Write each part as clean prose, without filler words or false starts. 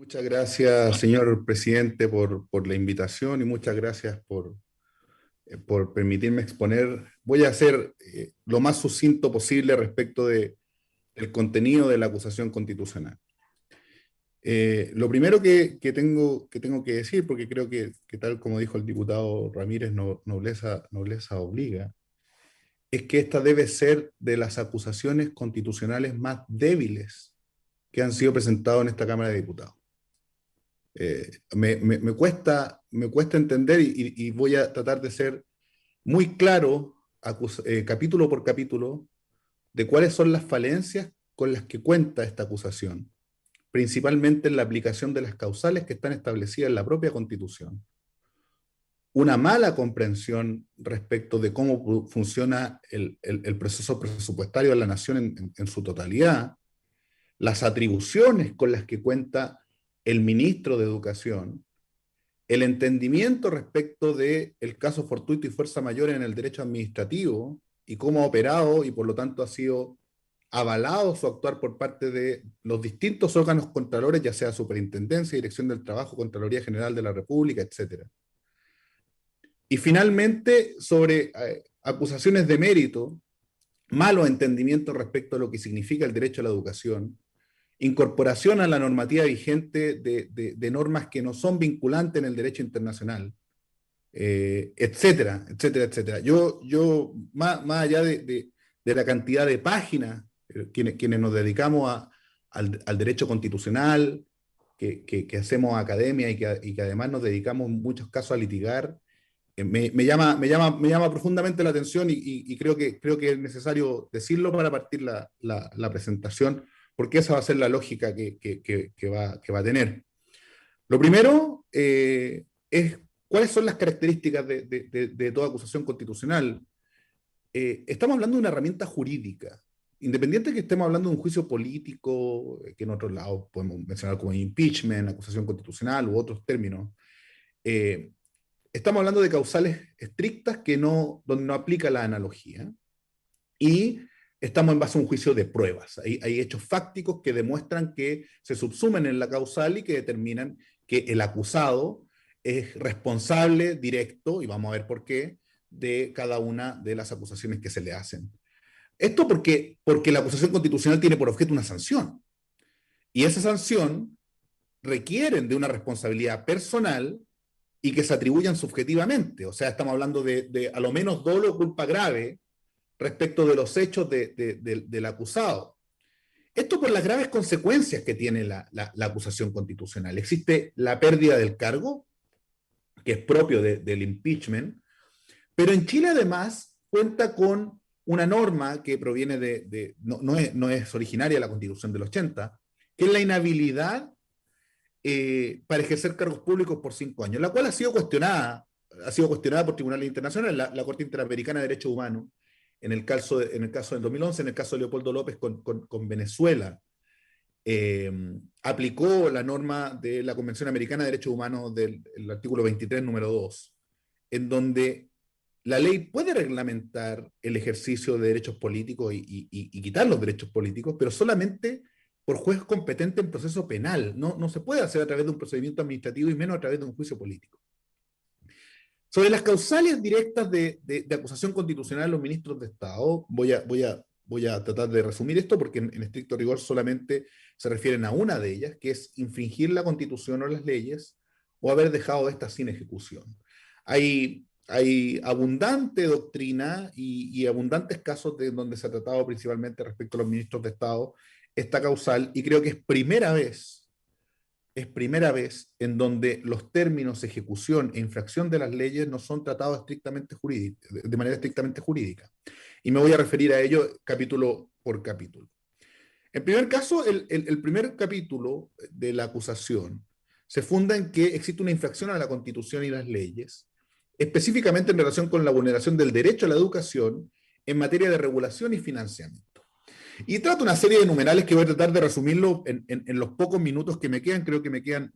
Muchas gracias, señor presidente, por la invitación y muchas gracias por permitirme exponer. Voy a ser lo más sucinto posible respecto del contenido de la acusación constitucional. Lo primero que tengo que decir, porque creo que tal como dijo el diputado Ramírez, nobleza obliga, es que esta debe ser de las acusaciones constitucionales más débiles que han sido presentadas en esta Cámara de Diputados. Me cuesta entender y voy a tratar de ser muy claro, capítulo por capítulo, de cuáles son las falencias con las que cuenta esta acusación, principalmente en la aplicación de las causales que están establecidas en la propia Constitución, una mala comprensión respecto de cómo funciona el proceso presupuestario de la nación en su totalidad, las atribuciones con las que cuenta el ministro de Educación, el entendimiento respecto del caso fortuito y fuerza mayor en el derecho administrativo y cómo ha operado y por lo tanto ha sido avalado su actuar por parte de los distintos órganos contralores, ya sea Superintendencia, Dirección del Trabajo, Contraloría General de la República, etc. Y finalmente, sobre acusaciones de mérito, malo entendimiento respecto a lo que significa el derecho a la educación, incorporación a la normativa vigente de normas que no son vinculantes en el derecho internacional, etcétera, etcétera, etcétera. Yo más allá de la cantidad de páginas, quienes nos dedicamos al derecho constitucional, que hacemos academia y que además nos dedicamos en muchos casos a litigar, me llama profundamente la atención y creo que es necesario decirlo para partir la presentación, porque esa va a ser la lógica que va a tener. Lo primero es cuáles son las características de toda acusación constitucional. Estamos hablando de una herramienta jurídica, independiente de que estemos hablando de un juicio político, que en otros lados podemos mencionar como impeachment, acusación constitucional u otros términos. Estamos hablando de causales estrictas donde no aplica la analogía, y estamos en base a un juicio de pruebas. Hay hechos fácticos que demuestran que se subsumen en la causal y que determinan que el acusado es responsable directo, y vamos a ver por qué, de cada una de las acusaciones que se le hacen. Esto porque la acusación constitucional tiene por objeto una sanción, y esa sanción requieren de una responsabilidad personal y que se atribuyan subjetivamente. O sea, estamos hablando de a lo menos dolo o culpa grave respecto de los hechos del acusado. Esto por las graves consecuencias que tiene la acusación constitucional. Existe la pérdida del cargo, que es propio del impeachment, pero en Chile además cuenta con una norma que proviene no es originaria de la Constitución del 80, que es la inhabilidad para ejercer cargos públicos por 5 años, la cual ha sido cuestionada por tribunales internacionales, la Corte Interamericana de Derechos Humanos, en el caso del 2011, en el caso de Leopoldo López con Venezuela, aplicó la norma de la Convención Americana de Derechos Humanos del artículo 23, número 2, en donde la ley puede reglamentar el ejercicio de derechos políticos y quitar los derechos políticos, pero solamente por juez competente en proceso penal. No se puede hacer a través de un procedimiento administrativo y menos a través de un juicio político. Sobre las causales directas de acusación constitucional, los ministros de Estado, voy a tratar de resumir esto porque en estricto rigor solamente se refieren a una de ellas, que es infringir la Constitución o las leyes o haber dejado estas sin ejecución. Hay abundante doctrina y abundantes casos donde se ha tratado principalmente respecto a los ministros de Estado esta causal, y creo que es primera vez en donde los términos ejecución e infracción de las leyes no son tratados de manera estrictamente jurídica. Y me voy a referir a ello capítulo por capítulo. En primer caso, el primer capítulo de la acusación se funda en que existe una infracción a la Constitución y las leyes, específicamente en relación con la vulneración del derecho a la educación en materia de regulación y financiamiento. Y trato una serie de numerales que voy a tratar de resumirlo en los pocos minutos que me quedan. Creo que me quedan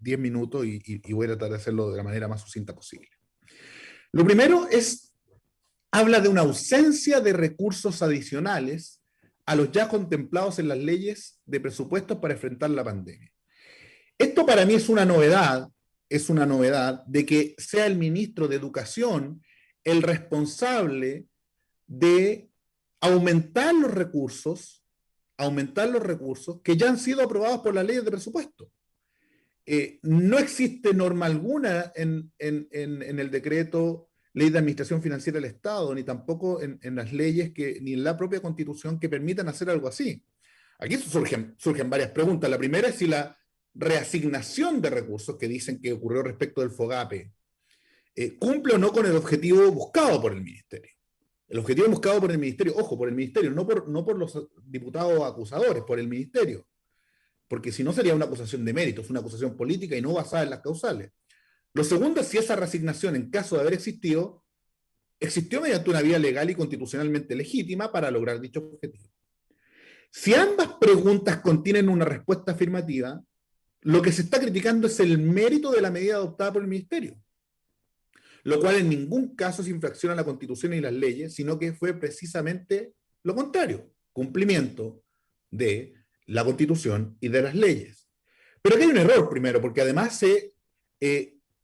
10 minutos y voy a tratar de hacerlo de la manera más sucinta posible. Lo primero habla de una ausencia de recursos adicionales a los ya contemplados en las leyes de presupuestos para enfrentar la pandemia. Esto para mí es una novedad de que sea el ministro de Educación el responsable de aumentar los recursos que ya han sido aprobados por las leyes de presupuesto. No existe norma alguna en el decreto Ley de Administración Financiera del Estado, ni tampoco en las leyes, ni en la propia Constitución, que permitan hacer algo así. Aquí surgen varias preguntas. La primera es si la reasignación de recursos que dicen que ocurrió respecto del FOGAPE cumple o no con el objetivo buscado por el Ministerio. El objetivo buscado por el Ministerio, ojo, por el Ministerio, no por los diputados acusadores, por el Ministerio. Porque si no sería una acusación de mérito, es una acusación política y no basada en las causales. Lo segundo es si esa reasignación, en caso de haber existido, existió mediante una vía legal y constitucionalmente legítima para lograr dicho objetivo. Si ambas preguntas contienen una respuesta afirmativa, lo que se está criticando es el mérito de la medida adoptada por el Ministerio, lo cual en ningún caso es infracción a la Constitución y las leyes, sino que fue precisamente lo contrario, cumplimiento de la Constitución y de las leyes. Pero aquí hay un error primero, porque además se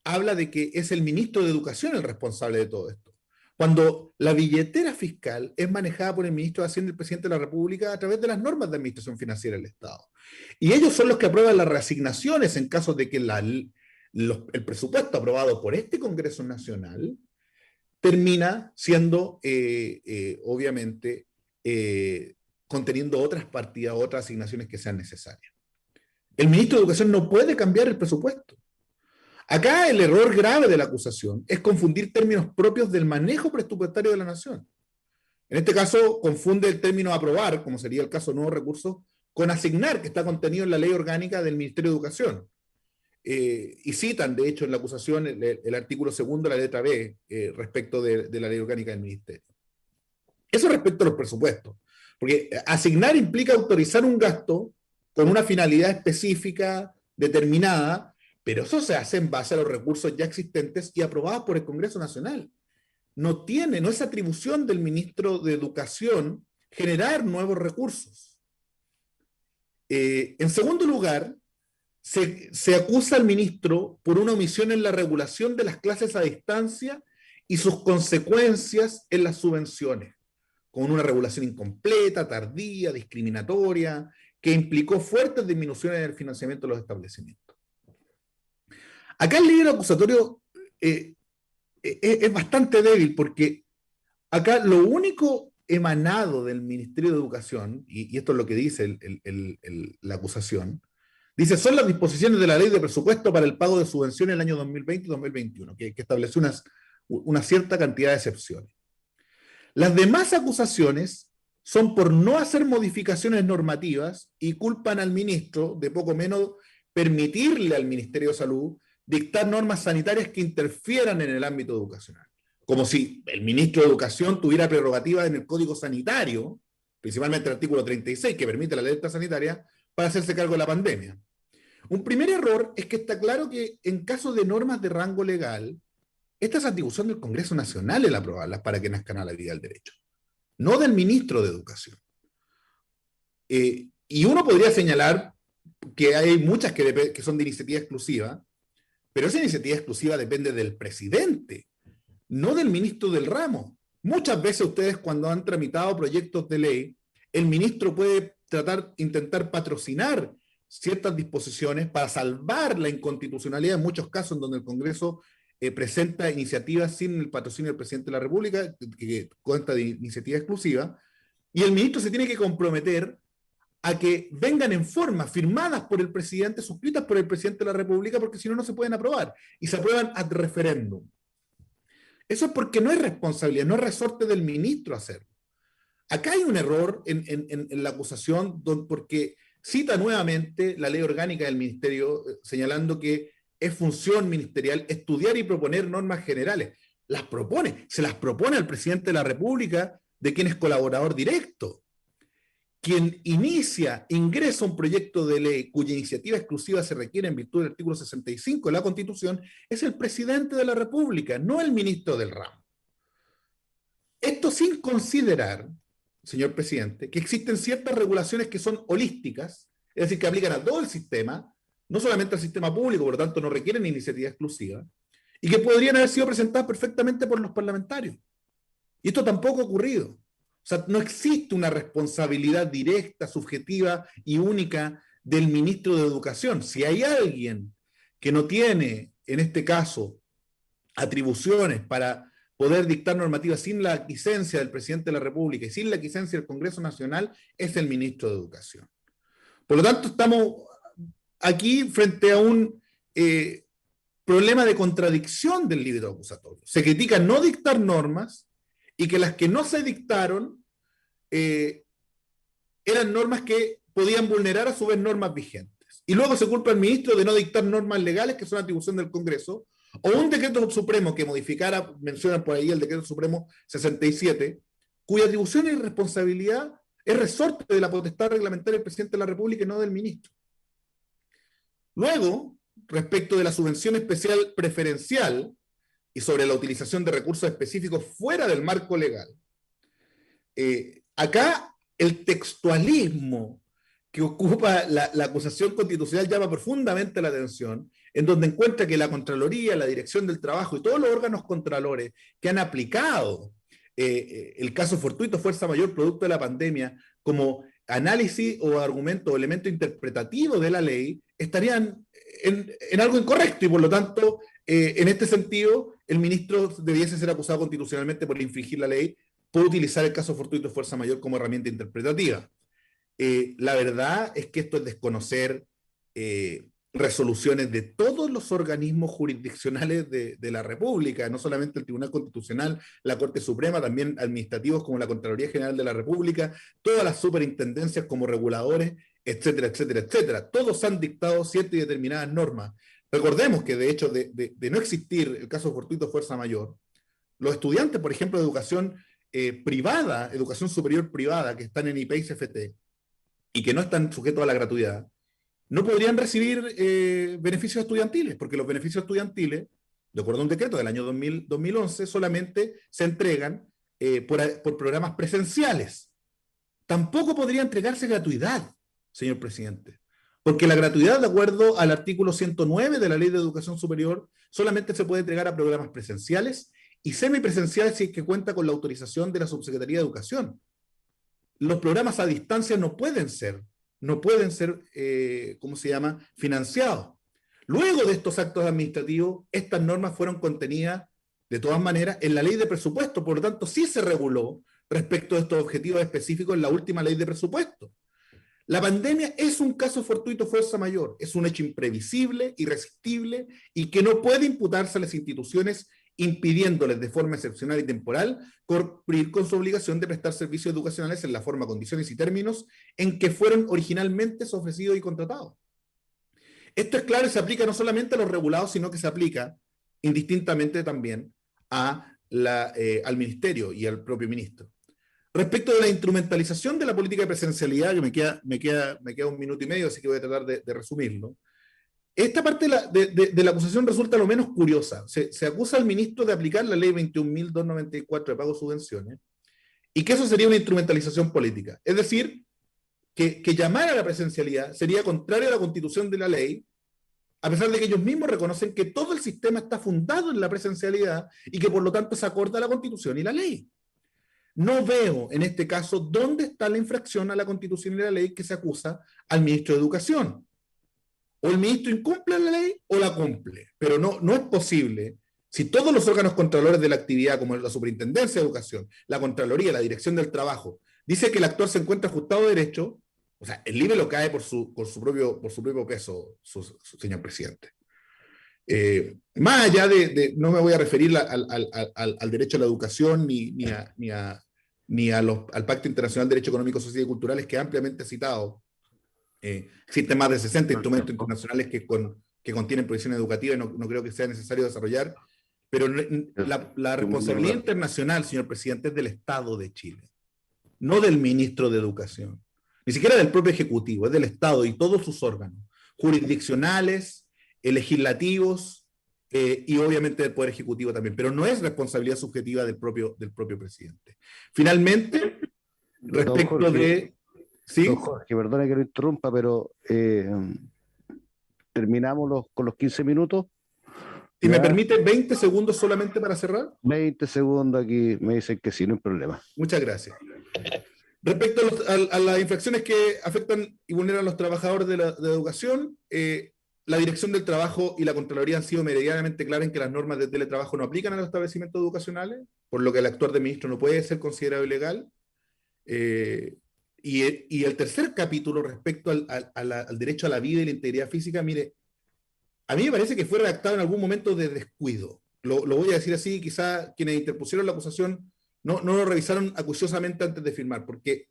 habla de que es el ministro de Educación el responsable de todo esto, cuando la billetera fiscal es manejada por el ministro de Hacienda y el presidente de la República a través de las normas de administración financiera del Estado. Y ellos son los que aprueban las reasignaciones en caso de que el presupuesto aprobado por este Congreso Nacional termina siendo, obviamente, conteniendo otras partidas, otras asignaciones que sean necesarias. El ministro de Educación no puede cambiar el presupuesto. Acá el error grave de la acusación es confundir términos propios del manejo presupuestario de la nación. En este caso, confunde el término aprobar, como sería el caso de nuevos recursos, con asignar, que está contenido en la ley orgánica del Ministerio de Educación. Y citan, de hecho, en la acusación el artículo segundo, la letra B, respecto de la ley orgánica del Ministerio. Eso respecto a los presupuestos. Porque asignar implica autorizar un gasto con una finalidad específica, determinada, pero eso se hace en base a los recursos ya existentes y aprobados por el Congreso Nacional. No es atribución del ministro de Educación generar nuevos recursos. En segundo lugar, se acusa al ministro por una omisión en la regulación de las clases a distancia y sus consecuencias en las subvenciones, con una regulación incompleta, tardía, discriminatoria, que implicó fuertes disminuciones en el financiamiento de los establecimientos. Acá el nivel acusatorio es bastante débil, porque acá lo único emanado del Ministerio de Educación, y esto es lo que dice la acusación, dice, son las disposiciones de la Ley de Presupuesto para el pago de subvenciones en el año 2020 y 2021, que estableció una cierta cantidad de excepciones. Las demás acusaciones son por no hacer modificaciones normativas y culpan al ministro de poco menos permitirle al Ministerio de Salud dictar normas sanitarias que interfieran en el ámbito educacional. Como si el ministro de Educación tuviera prerrogativas en el Código Sanitario, principalmente el artículo 36, que permite la alerta sanitaria, para hacerse cargo de la pandemia. Un primer error es que está claro que en caso de normas de rango legal, esta es atribución del Congreso Nacional el aprobarlas para que nazcan a la vida del derecho, no del ministro de Educación. Y uno podría señalar que hay muchas que son de iniciativa exclusiva, pero esa iniciativa exclusiva depende del presidente, no del ministro del ramo. Muchas veces ustedes, cuando han tramitado proyectos de ley, el ministro puede intentar patrocinar ciertas disposiciones para salvar la inconstitucionalidad en muchos casos en donde el Congreso presenta iniciativas sin el patrocinio del presidente de la República, que cuenta de iniciativa exclusiva, y el ministro se tiene que comprometer a que vengan en forma, firmadas por el presidente, suscritas por el presidente de la República, porque si no, no se pueden aprobar, y se aprueban ad referéndum. Eso es porque no es responsabilidad, no es resorte del ministro hacerlo. Acá hay un error en la acusación, porque cita nuevamente la ley orgánica del ministerio, señalando que es función ministerial estudiar y proponer normas generales. Se las propone al presidente de la República, de quien es colaborador directo. Quien ingresa un proyecto de ley cuya iniciativa exclusiva se requiere en virtud del artículo 65 de la Constitución es el presidente de la República, no el ministro del ramo. Esto sin considerar, señor presidente, que existen ciertas regulaciones que son holísticas, es decir, que aplican a todo el sistema, no solamente al sistema público, por lo tanto no requieren iniciativa exclusiva, y que podrían haber sido presentadas perfectamente por los parlamentarios. Y esto tampoco ha ocurrido. O sea, no existe una responsabilidad directa, subjetiva y única del ministro de Educación. Si hay alguien que no tiene, en este caso, atribuciones para poder dictar normativas sin la licencia del presidente de la República y sin la licencia del Congreso Nacional, es el ministro de Educación. Por lo tanto, estamos aquí frente a un problema de contradicción del libro acusatorio. Se critica no dictar normas y que las que no se dictaron eran normas que podían vulnerar a su vez normas vigentes. Y luego se culpa al ministro de no dictar normas legales que son atribución del Congreso, o un decreto supremo que modificara, mencionan por ahí el decreto supremo 67, cuya atribución y responsabilidad es resorte de la potestad reglamentaria del presidente de la República y no del ministro. Luego, respecto de la subvención especial preferencial y sobre la utilización de recursos específicos fuera del marco legal, acá el textualismo que ocupa la acusación constitucional llama profundamente la atención, en donde encuentra que la Contraloría, la Dirección del Trabajo y todos los órganos contralores que han aplicado el caso fortuito fuerza mayor producto de la pandemia como análisis o argumento o elemento interpretativo de la ley, estarían en algo incorrecto y por lo tanto, en este sentido, el ministro debiese ser acusado constitucionalmente por infringir la ley, por utilizar el caso fortuito fuerza mayor como herramienta interpretativa. La verdad es que esto es desconocer resoluciones de todos los organismos jurisdiccionales de la República, no solamente el Tribunal Constitucional, la Corte Suprema, también administrativos como la Contraloría General de la República, todas las superintendencias como reguladores, etcétera, etcétera, etcétera. Todos han dictado ciertas y determinadas normas. Recordemos que de hecho de no existir el caso fortuito fuerza mayor, los estudiantes, por ejemplo, de educación privada, educación superior privada, que están en IP y CFT, y que no están sujetos a la gratuidad, no podrían recibir beneficios estudiantiles, porque los beneficios estudiantiles, de acuerdo a un decreto del año 2011, solamente se entregan por programas presenciales. Tampoco podría entregarse gratuidad, señor presidente, porque la gratuidad, de acuerdo al artículo 109 de la Ley de Educación Superior, solamente se puede entregar a programas presenciales y semipresenciales si es que cuenta con la autorización de la Subsecretaría de Educación. Los programas a distancia no pueden ser, ¿cómo se llama?, financiados. Luego de estos actos administrativos, estas normas fueron contenidas, de todas maneras, en la ley de presupuesto, por lo tanto, sí se reguló respecto a estos objetivos específicos en la última ley de presupuesto. La pandemia es un caso fortuito fuerza mayor, es un hecho imprevisible, irresistible y que no puede imputarse a las instituciones impidiéndoles de forma excepcional y temporal cumplir con su obligación de prestar servicios educacionales en la forma, condiciones y términos en que fueron originalmente ofrecidos y contratados. Esto es claro y se aplica no solamente a los regulados, sino que se aplica indistintamente también al ministerio y al propio ministro. Respecto de la instrumentalización de la política de presencialidad, que me queda un minuto y medio, así que voy a tratar de resumirlo. Esta parte de la acusación resulta lo menos curiosa. Se acusa al ministro de aplicar la ley 21.294 de pago de subvenciones y que eso sería una instrumentalización política. Es decir, que llamar a la presencialidad sería contrario a la constitución de la ley, a pesar de que ellos mismos reconocen que todo el sistema está fundado en la presencialidad y que por lo tanto se acorda a la constitución y la ley. No veo en este caso dónde está la infracción a la constitución y la ley que se acusa al ministro de Educación. O el ministro incumple la ley o la cumple, pero no es posible. Si todos los órganos controladores de la actividad, como la Superintendencia de Educación, la Contraloría, la Dirección del Trabajo, dice que el actor se encuentra ajustado a derecho, o sea, el IVE lo cae por su propio peso, señor presidente. Más allá no me voy a referir al derecho a la educación ni al Pacto Internacional de Derecho Económico, Social y Culturales, que ampliamente ha citado. Existen más de 60 instrumentos internacionales que contienen prohibición educativa y no creo que sea necesario desarrollar, pero la responsabilidad internacional, señor presidente, es del Estado de Chile, no del ministro de Educación, ni siquiera del propio Ejecutivo, es del Estado y todos sus órganos, jurisdiccionales, legislativos y obviamente del Poder Ejecutivo también, pero no es responsabilidad subjetiva del propio presidente. Finalmente, respecto de... ¿Sí? Don Jorge, perdona que lo interrumpa, pero terminamos con los 15 minutos. Si me Ya, permite 20 segundos solamente para cerrar. 20 segundos aquí, me dicen que sí, no hay problema. Muchas gracias. Respecto a las infracciones que afectan y vulneran a los trabajadores de la educación, la Dirección del Trabajo y la Contraloría han sido meridianamente claras en que las normas de teletrabajo no aplican a los establecimientos educacionales, por lo que el actuar del ministro no puede ser considerado ilegal. Y el tercer capítulo respecto al derecho a la vida y la integridad física, mire, a mí me parece que fue redactado en algún momento de descuido. Lo voy a decir así, quizá quienes interpusieron la acusación no lo revisaron acuciosamente antes de firmar, porque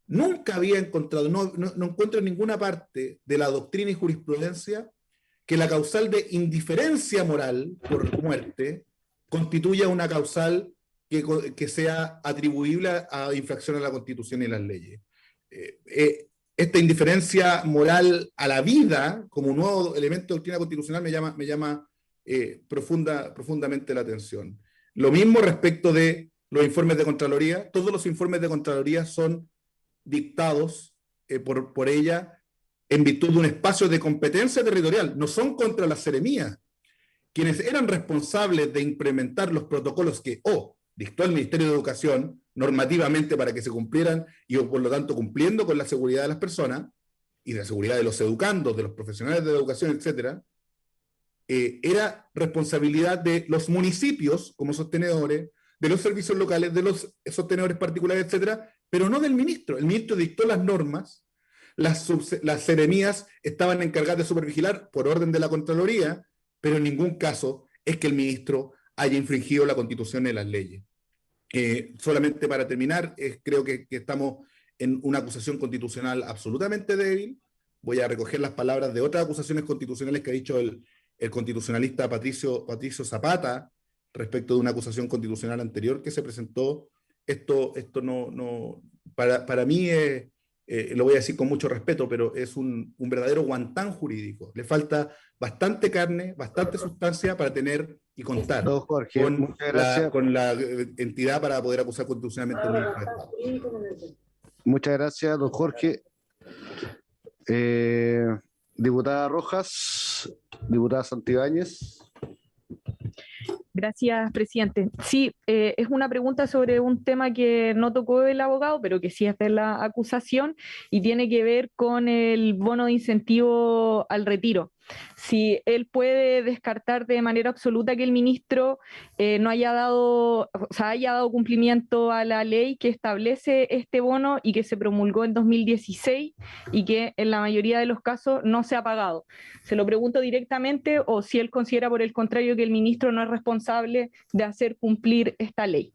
nunca había encontrado, no encuentro en ninguna parte de la doctrina y jurisprudencia que la causal de indiferencia moral por muerte constituya una causal que sea atribuible a infracción a la Constitución y las leyes. Esta indiferencia moral a la vida como un nuevo elemento de doctrina constitucional me llama profundamente la atención. Lo mismo respecto de los informes de Contraloría. Todos los informes de Contraloría son dictados por ella en virtud de un espacio de competencia territorial. No son contra las seremías. Quienes eran responsables de implementar los protocolos que dictó el Ministerio de Educación normativamente para que se cumplieran y por lo tanto cumpliendo con la seguridad de las personas y la seguridad de los educandos, de los profesionales de la educación, etcétera, era responsabilidad de los municipios como sostenedores, de los servicios locales, de los sostenedores particulares, etcétera, pero no del ministro. El ministro dictó las normas, las seremías estaban encargadas de supervigilar por orden de la Contraloría, pero en ningún caso es que el ministro haya infringido la Constitución y las leyes. Solamente para terminar, creo que estamos en una acusación constitucional absolutamente débil. Voy a recoger las palabras de otras acusaciones constitucionales que ha dicho el constitucionalista Patricio Zapata respecto de una acusación constitucional anterior que se presentó. Esto para mí lo voy a decir con mucho respeto, pero es un verdadero guantán jurídico. Le falta bastante carne, bastante sustancia para tener y contar Don Jorge, muchas gracias. con la entidad para poder acusar constitucionalmente a un ministro de Estado. Muchas gracias, don Jorge. Diputada Rojas, diputada Santibáñez. Gracias, presidente. Sí, es una pregunta sobre un tema que no tocó el abogado, pero que sí está en la acusación y tiene que ver con el bono de incentivo al retiro. Si él puede descartar de manera absoluta que el ministro no haya dado, haya dado cumplimiento a la ley que establece este bono y que se promulgó en 2016 y que en la mayoría de los casos no se ha pagado. Se lo pregunto directamente o si él considera por el contrario que el ministro no es responsable de hacer cumplir esta ley.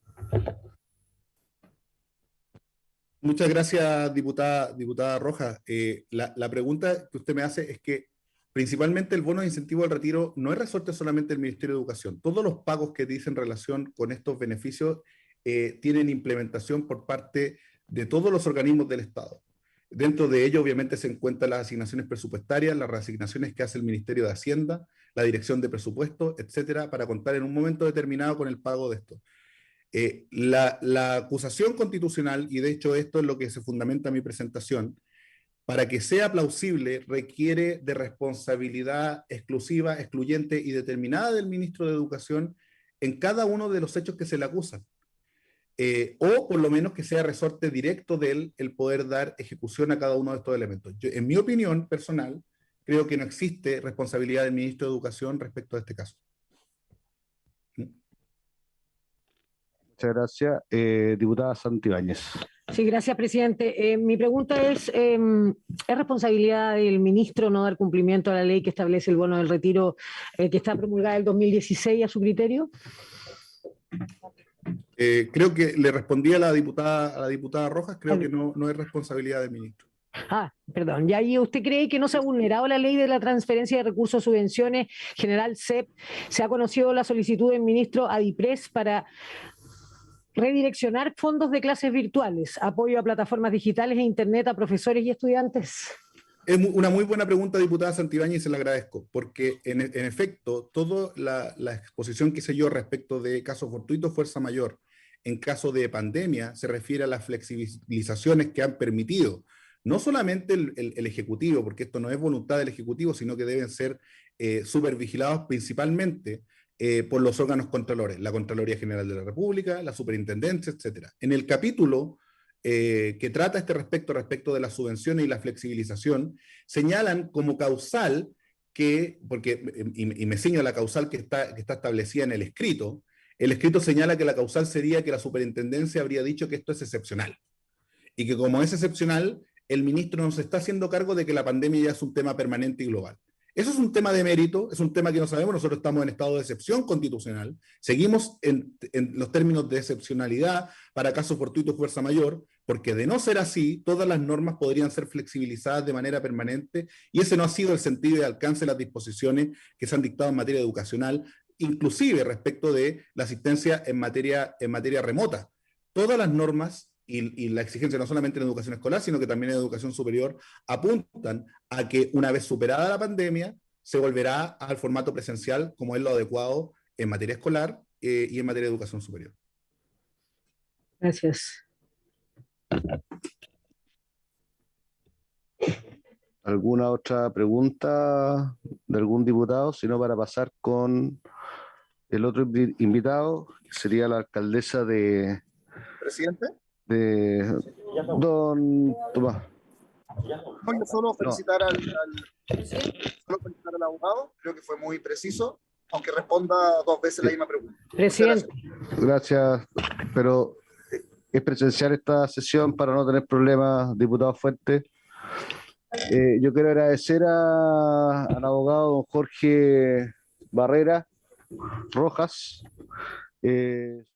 Muchas gracias, diputada Rojas. La pregunta que usted me hace es que principalmente el bono de incentivo al retiro no es resorte solamente del Ministerio de Educación. Todos los pagos que dicen relación con estos beneficios tienen implementación por parte de todos los organismos del Estado. Dentro de ello, obviamente, se encuentran las asignaciones presupuestarias, las reasignaciones que hace el Ministerio de Hacienda, la Dirección de Presupuesto, etcétera, para contar en un momento determinado con el pago de esto. La acusación constitucional, y de hecho esto es lo que se fundamenta en mi presentación, para que sea plausible requiere de responsabilidad exclusiva, excluyente y determinada del ministro de Educación en cada uno de los hechos que se le acusan. O por lo menos que sea resorte directo de él el poder dar ejecución a cada uno de estos elementos. Yo, en mi opinión personal, creo que no existe responsabilidad del ministro de Educación respecto a este caso. Muchas gracias. Diputada Santibáñez. Sí, gracias, presidente. Mi pregunta ¿es responsabilidad del ministro no dar cumplimiento a la ley que establece el bono del retiro que está promulgada en el 2016 a su criterio? Creo que le respondí a la diputada Rojas, creo que no es responsabilidad del ministro. Perdón. ¿Y ahí usted cree que no se ha vulnerado la ley de la transferencia de recursos, subvenciones, general CEP? ¿Se ha conocido la solicitud del ministro a DIPRES para redireccionar fondos de clases virtuales, apoyo a plataformas digitales e internet a profesores y estudiantes? Es una muy buena pregunta, diputada Santibáñez, y se la agradezco, porque en efecto, toda la exposición que hice yo respecto de casos fortuitos, fuerza mayor, en caso de pandemia, se refiere a las flexibilizaciones que han permitido no solamente el Ejecutivo, porque esto no es voluntad del Ejecutivo, sino que deben ser supervigilados principalmente por los órganos controlores, la Contraloría General de la República, la Superintendencia, etc. En el capítulo que trata respecto de las subvenciones y la flexibilización, señalan como causal y me ciño a la causal que está establecida en el escrito señala que la causal sería que la superintendencia habría dicho que esto es excepcional, y que como es excepcional, el ministro no se está haciendo cargo de que la pandemia ya es un tema permanente y global. Eso es un tema de mérito, es un tema que no sabemos, nosotros estamos en estado de excepción constitucional, seguimos en los términos de excepcionalidad para casos fortuitos fuerza mayor, porque de no ser así, todas las normas podrían ser flexibilizadas de manera permanente, y ese no ha sido el sentido y alcance de las disposiciones que se han dictado en materia educacional, inclusive respecto de la asistencia en materia remota. Todas las normas y la exigencia no solamente en educación escolar, sino que también en educación superior, apuntan a que una vez superada la pandemia, se volverá al formato presencial como es lo adecuado en materia escolar y en materia de educación superior. Gracias. ¿Alguna otra pregunta de algún diputado? Si no, para pasar con el otro invitado, que sería la alcaldesa de Don Tomás. No, solo felicitar solo felicitar al abogado, creo que fue muy preciso, aunque responda dos veces la misma pregunta. Presidente. Gracias, pero es presencial esta sesión para no tener problemas, diputado Fuentes. Yo quiero agradecer al abogado don Jorge Barrera Rojas.